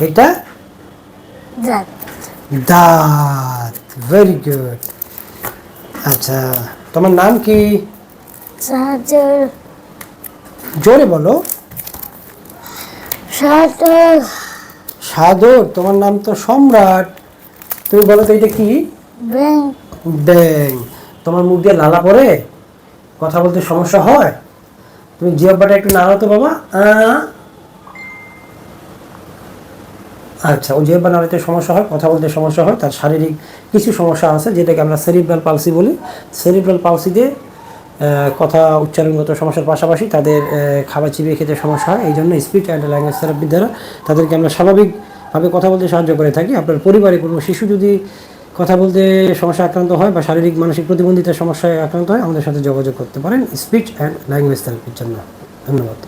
এটা দাঁত। দাঁত। Very good. আচ্ছা, তোমার নাম কি? সাহায্যের জোরে বলো। সাহায্যের সাদর, তোমার নাম তো সম্রাট। তুমি বলো তো এটা কি? ব্যাংক। ব্যাং। তোমার মুখ দিয়ে লালা পড়ে, কথা বলতে সমস্যা হয়? তুমি জিহ্বাটা একটু নাড়াও তো বাবা। আচ্ছা, ও জিহ্বা নাড়াতে সমস্যা হয়, কথা বলতে সমস্যা হয়, তার শারীরিক কিছু সমস্যা আছে যেটাকে আমরা সেরিব্রাল পালসি বলি। সেরিব্রাল পালসিতে কথা উচ্চারণগত সমস্যার পাশাপাশি তাদের খাবার চিবিয়ে খেতে সমস্যা হয়। এই জন্য স্পিচ অ্যান্ড ল্যাঙ্গুয়েজ থেরাপির দ্বারা তাদেরকে আমরা স্বাভাবিকভাবে কথা বলতে সাহায্য করে থাকি। আপনার পরিবারে কোনো শিশু যদি কথা বলতে সমস্যা আক্রান্ত হয় বা শারীরিক মানসিক প্রতিবন্ধিতার সমস্যায় আক্রান্ত হয়, আমাদের সাথে যোগাযোগ করতে পারেন স্পিচ অ্যান্ড ল্যাঙ্গুয়েজ থেরাপির জন্য। ধন্যবাদ।